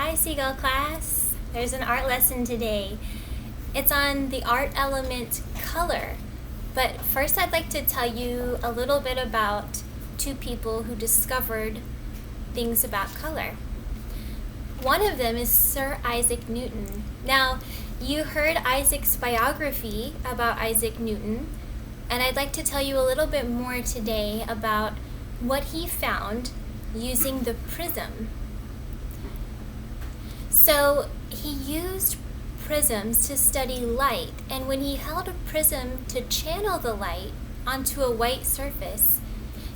Hi Seagull class, there's an art lesson today. It's on the art element color, but first I'd like to tell you a little bit about two people who discovered things about color. One of them is Sir Isaac Newton. Now, you heard Isaac's biography about Isaac Newton, and I'd like to tell you a little bit more today about what he found using the prism. So he used prisms to study light, and when he held a prism to channel the light onto a white surface,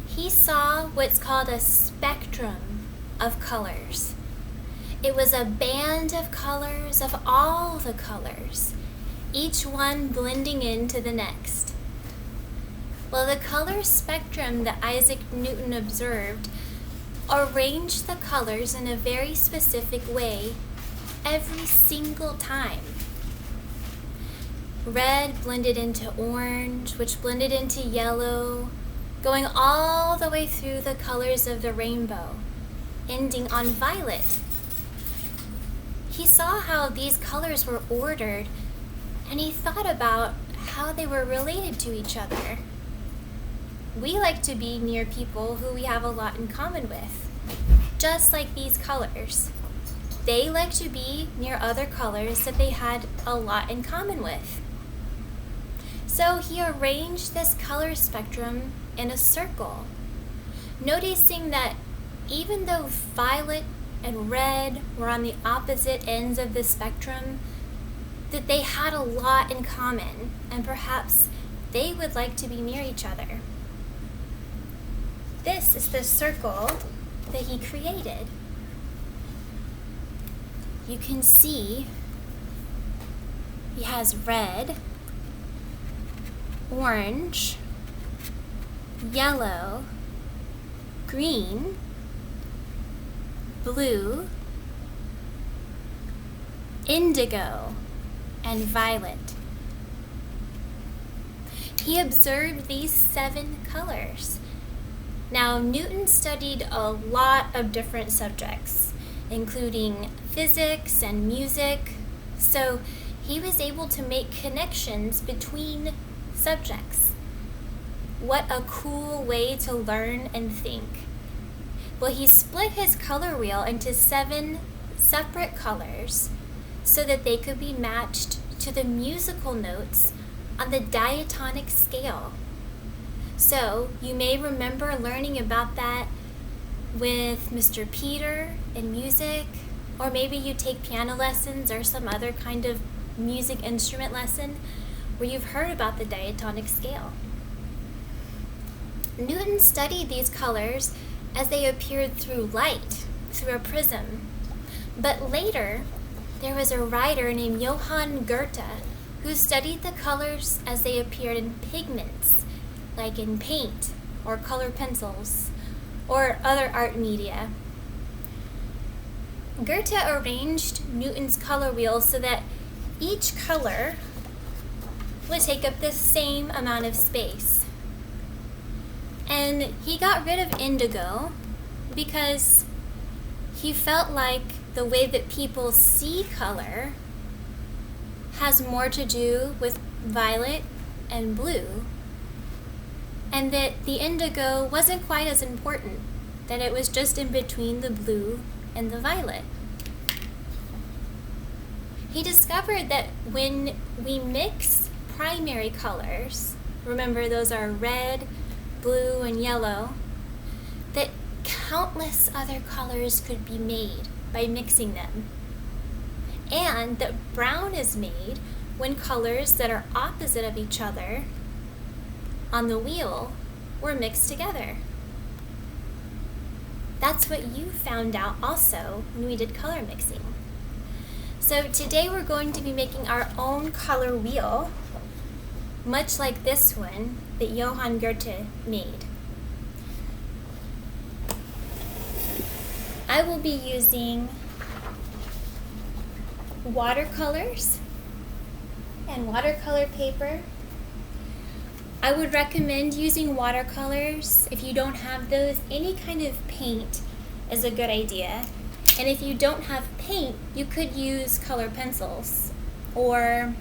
he saw what's called a spectrum of colors. It was a band of colors of all the colors, each one blending into the next. Well, the color spectrum that Isaac Newton observed arranged the colors in a very specific way every single time. Red blended into orange, which blended into yellow, going all the way through the colors of the rainbow, ending on violet. He saw how these colors were ordered, and he thought about how they were related to each other. We like to be near people who we have a lot in common with, just like these colors. They like to be near other colors that they had a lot in common with. So he arranged this color spectrum in a circle, noticing that even though violet and red were on the opposite ends of the spectrum, that they had a lot in common, and perhaps they would like to be near each other. This is the circle that he created. You can see he has red, orange, yellow, green, blue, indigo, and violet. He observed these 7 colors. Now, Newton studied a lot of different subjects, including physics and music, so he was able to make connections between subjects. What a cool way to learn and think. Well, he split his color wheel into 7 separate colors so that they could be matched to the musical notes on the diatonic scale. So you may remember learning about that with Mr. Peter in music, or maybe you take piano lessons or some other kind of music instrument lesson where you've heard about the diatonic scale. Newton studied these colors as they appeared through light, through a prism. But later, there was a writer named Johann Goethe who studied the colors as they appeared in pigments, like in paint or color pencils or other art media. Goethe arranged Newton's color wheel so that each color would take up the same amount of space. And he got rid of indigo because he felt like the way that people see color has more to do with violet and blue, and that the indigo wasn't quite as important, that it was just in between the blue and the violet. He discovered that when we mix primary colors, remember those are red, blue, and yellow, that countless other colors could be made by mixing them. And that brown is made when colors that are opposite of each other on the wheel were mixed together. That's what you found out also when we did color mixing. So today we're going to be making our own color wheel, much like this one that Johann Goethe made. I will be using watercolors and watercolor paper. I would recommend using watercolors. If you don't have those, any kind of paint is a good idea. And if you don't have paint, you could use color pencils or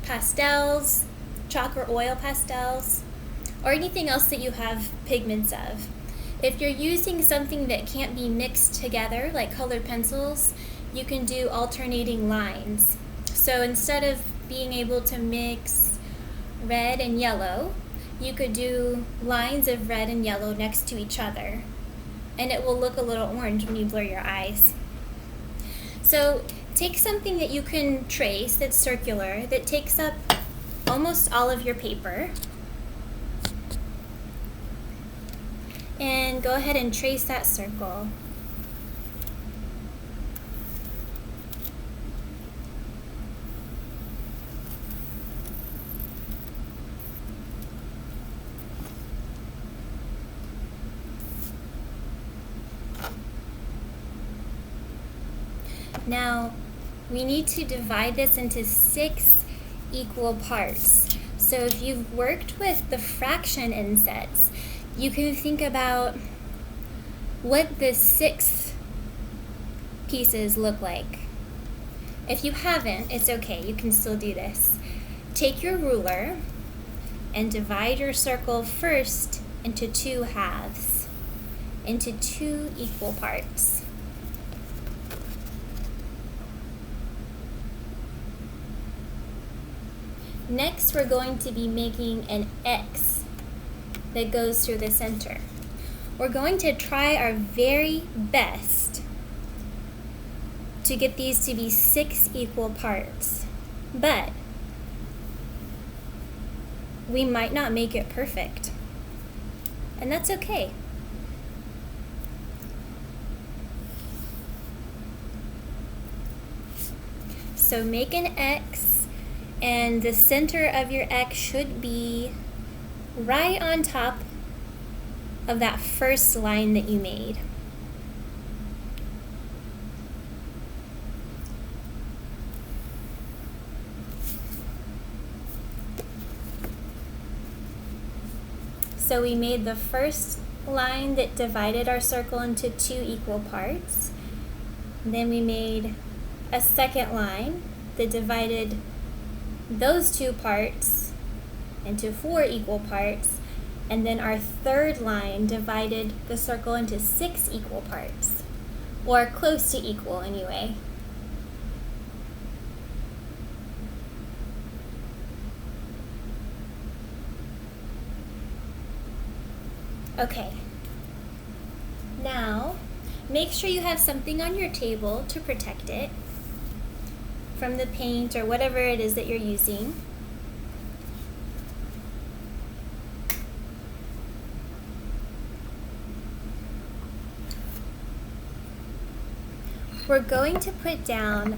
pastels, chalk or oil pastels, or anything else that you have pigments of. If you're using something that can't be mixed together, like colored pencils, you can do alternating lines. So instead of being able to mix red and yellow, you could do lines of red and yellow next to each other, and it will look a little orange when you blur your eyes. So take something that you can trace that's circular, that takes up almost all of your paper, and go ahead and trace that circle. Now, we need to divide this into 6 equal parts. So if you've worked with the fraction insets, you can think about what the 6 pieces look like. If you haven't, it's okay, you can still do this. Take your ruler and divide your circle first into 2 halves, into 2 equal parts. Next, we're going to be making an X that goes through the center. We're going to try our very best to get these to be 6 equal parts, but we might not make it perfect, and that's okay. So make an X, and the center of your X should be right on top of that first line that you made. So we made the first line that divided our circle into 2 equal parts. Then we made a second line that divided those 2 parts into 4 equal parts, and then our third line divided the circle into 6 equal parts, or close to equal anyway. Okay, now make sure you have something on your table to protect it from the paint or whatever it is that you're using. We're going to put down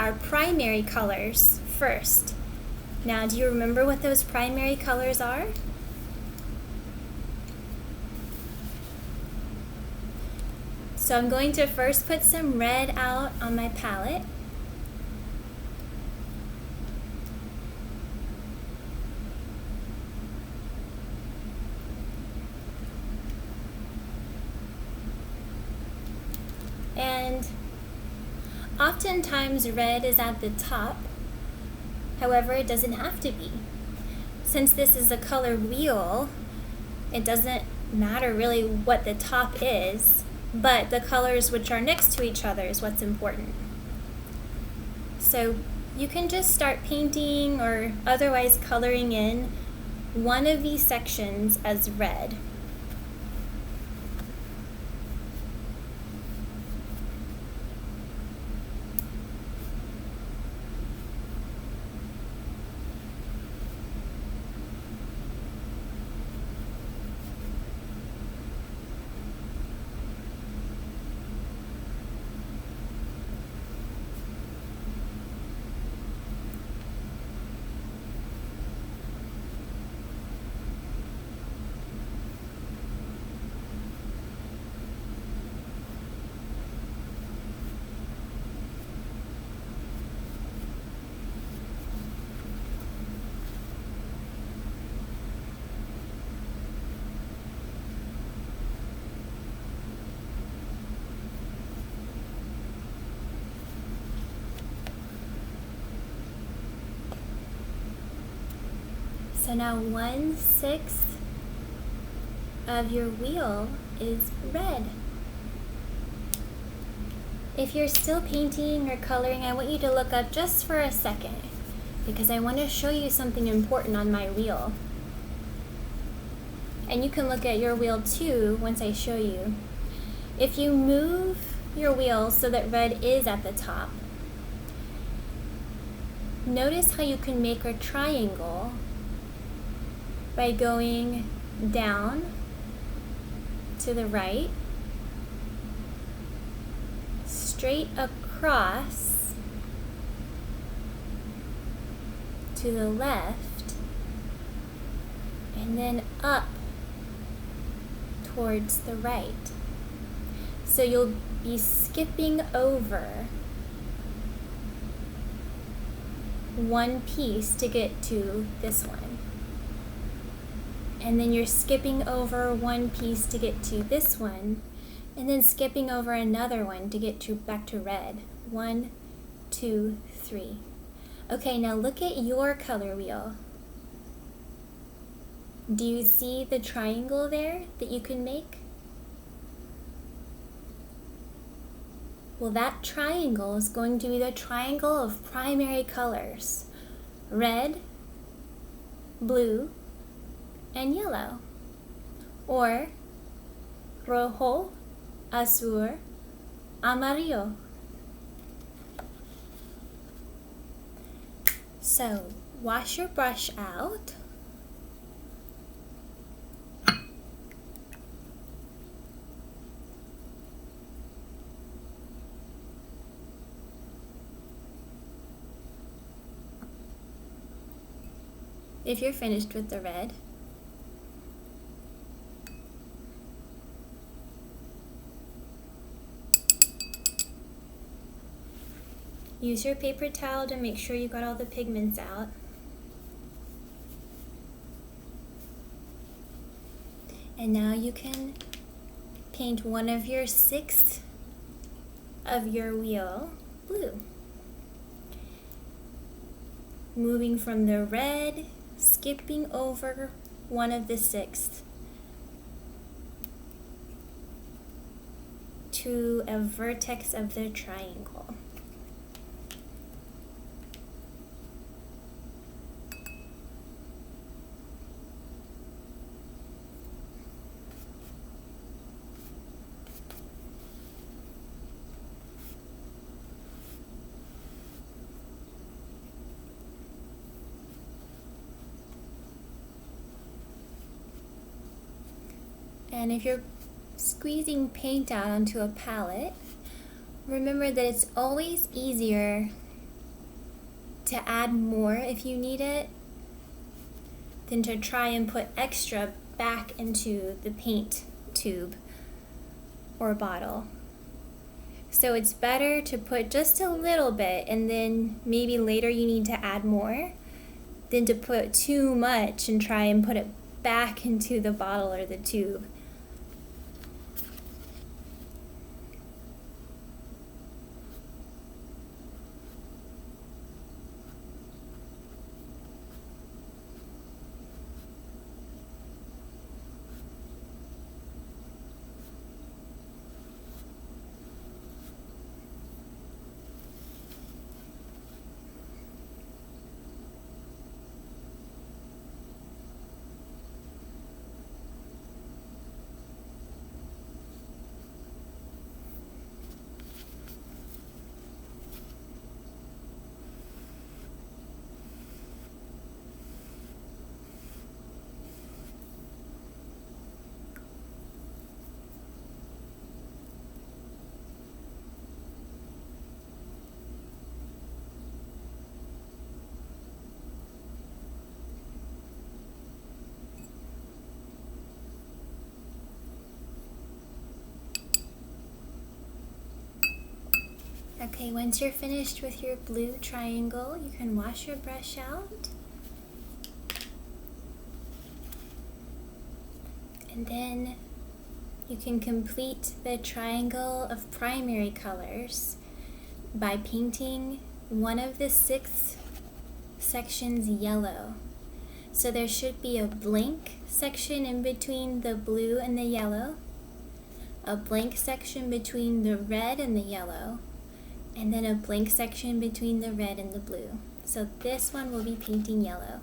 our primary colors first. Now, do you remember what those primary colors are? So I'm going to first put some red out on my palette. And oftentimes red is at the top. However, it doesn't have to be. Since this is a color wheel, it doesn't matter really what the top is, but the colors which are next to each other is what's important. So you can just start painting or otherwise coloring in one of these sections as red. So now 1/6 of your wheel is red. If you're still painting or coloring, I want you to look up just for a second because I want to show you something important on my wheel. And you can look at your wheel too once I show you. If you move your wheel so that red is at the top, notice how you can make a triangle by going down to the right, straight across to the left, and then up towards the right. So you'll be skipping over one piece to get to this one. And then you're skipping over one piece to get to this one, and then skipping over another one to get to back to red. 1, 2, 3. Okay, now look at your color wheel. Do you see the triangle there that you can make? Well, that triangle is going to be the triangle of primary colors: red, blue, and yellow, or rojo, azul, amarillo. So, wash your brush out. If you're finished with the red, use your paper towel to make sure you got all the pigments out. And now you can paint one of your 6 of your wheel blue. Moving from the red, skipping over one of the 6 to a vertex of the triangle. And if you're squeezing paint out onto a palette, remember that it's always easier to add more if you need it than to try and put extra back into the paint tube or bottle. So it's better to put just a little bit and then maybe later you need to add more than to put too much and try and put it back into the bottle or the tube. Okay, once you're finished with your blue triangle, you can wash your brush out. And then you can complete the triangle of primary colors by painting one of the 6 sections yellow. So there should be a blank section in between the blue and the yellow, a blank section between the red and the yellow, and then a blank section between the red and the blue. So this one will be painting yellow.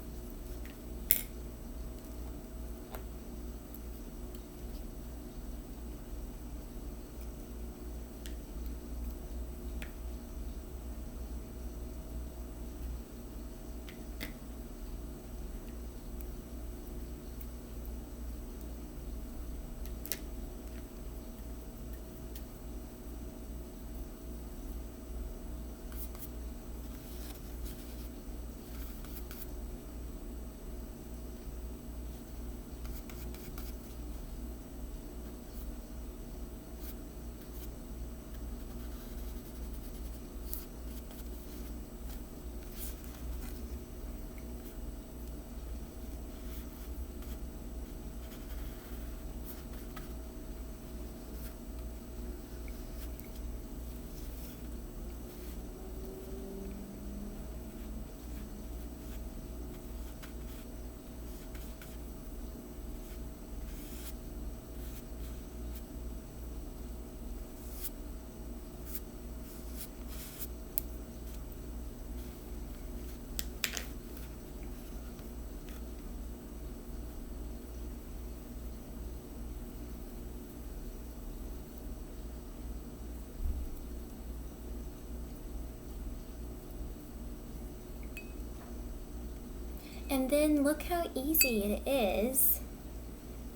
And then look how easy it is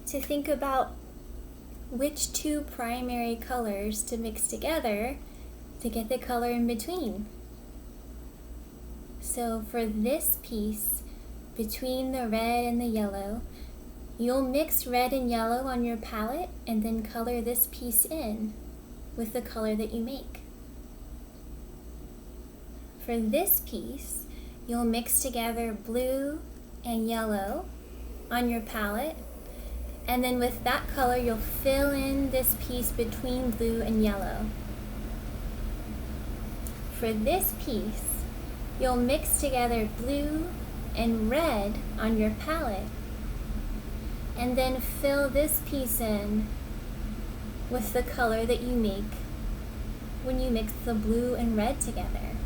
to think about which two primary colors to mix together to get the color in between. So for this piece, between the red and the yellow, you'll mix red and yellow on your palette and then color this piece in with the color that you make. For this piece, you'll mix together blue and yellow on your palette, and then with that color you'll fill in this piece between blue and yellow. For this piece, you'll mix together blue and red on your palette, and then fill this piece in with the color that you make when you mix the blue and red together.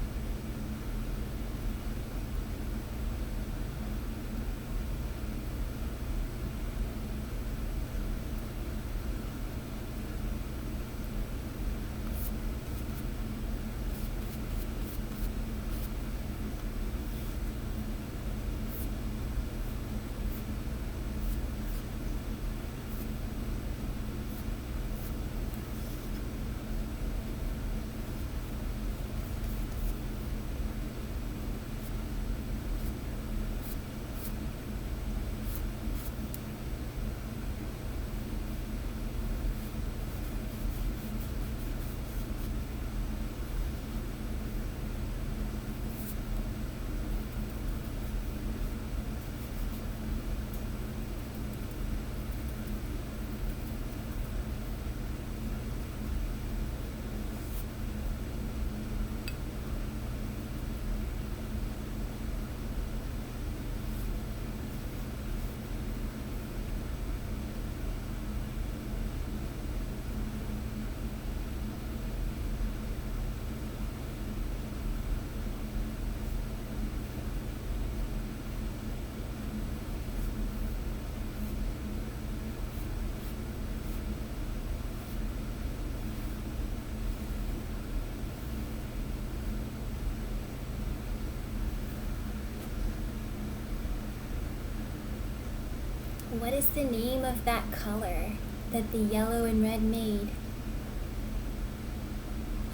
What is the name of that color that the yellow and red made?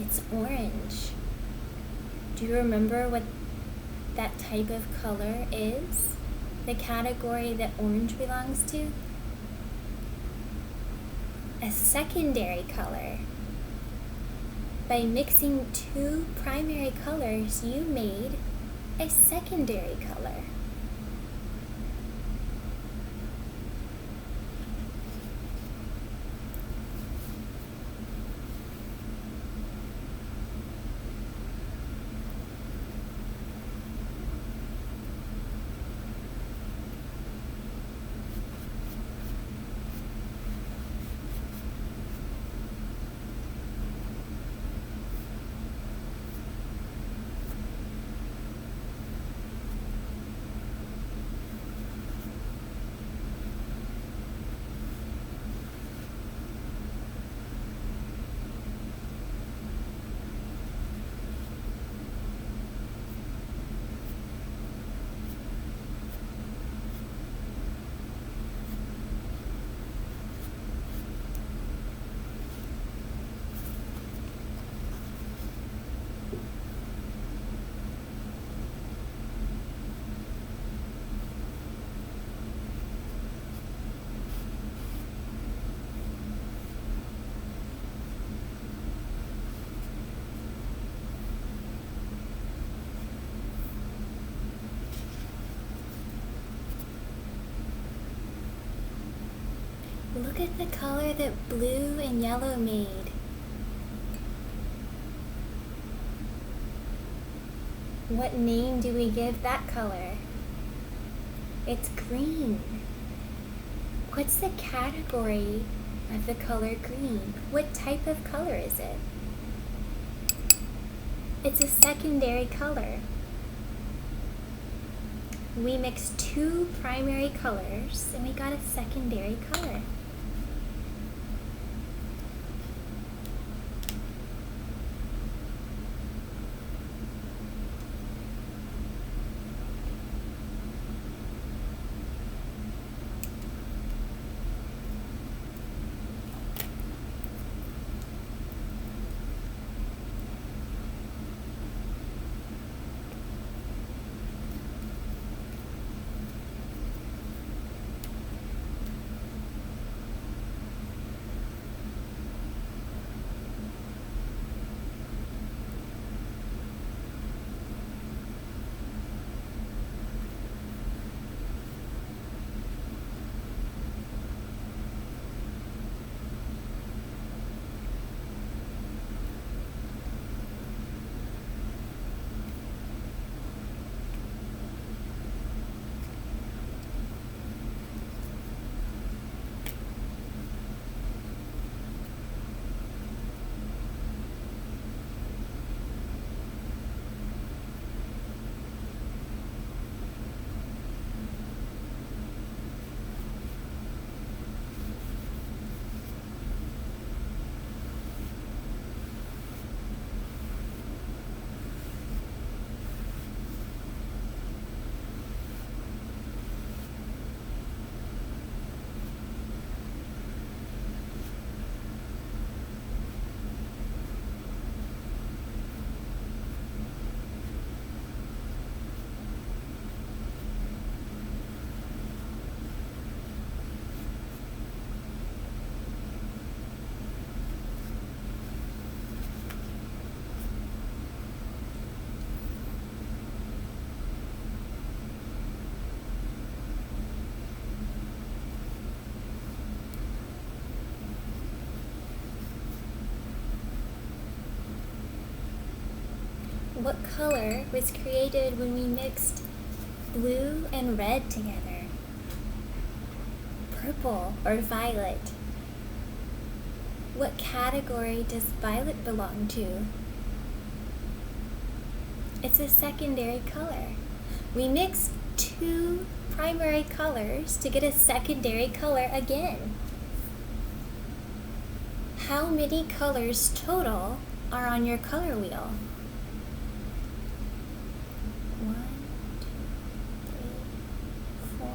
It's orange. Do you remember what that type of color is? The category that orange belongs to? A secondary color. By mixing two primary colors, you made a secondary color. at the color that blue and yellow made. What name do we give that color? It's green. What's the category of the color green? What type of color is it? It's a secondary color. We mixed two primary colors and we got a secondary color. What color was created when we mixed blue and red together? Purple or violet? What category does violet belong to? It's a secondary color. We mixed two primary colors to get a secondary color again. How many colors total are on your color wheel? 1, 2, 3, 4,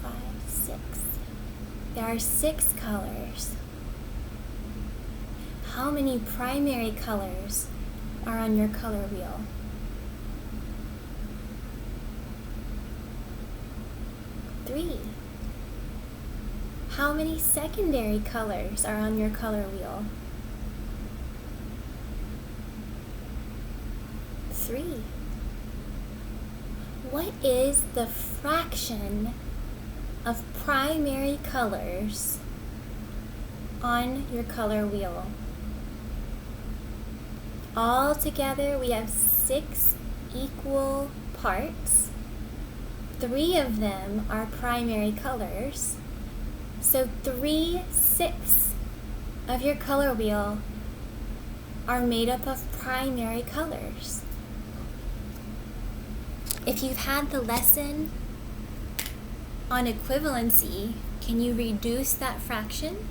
5, 6. There are 6 colors. How many primary colors are on your color wheel? 3. How many secondary colors are on your color wheel? 3. What is the fraction of primary colors on your color wheel? All together we have 6 equal parts. 3 of them are primary colors. So 3/6 of your color wheel are made up of primary colors. If you've had the lesson on equivalency, can you reduce that fraction?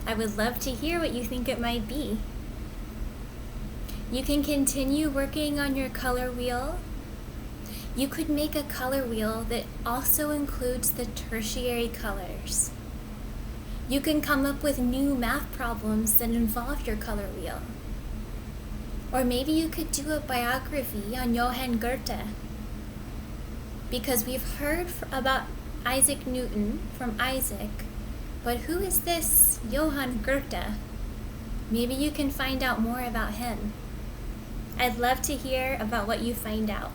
I would love to hear what you think it might be. You can continue working on your color wheel. You could make a color wheel that also includes the tertiary colors. You can come up with new math problems that involve your color wheel. Or maybe you could do a biography on Johann Goethe. Because we've heard about Isaac Newton from Isaac, but who is this Johann Goethe? Maybe you can find out more about him. I'd love to hear about what you find out.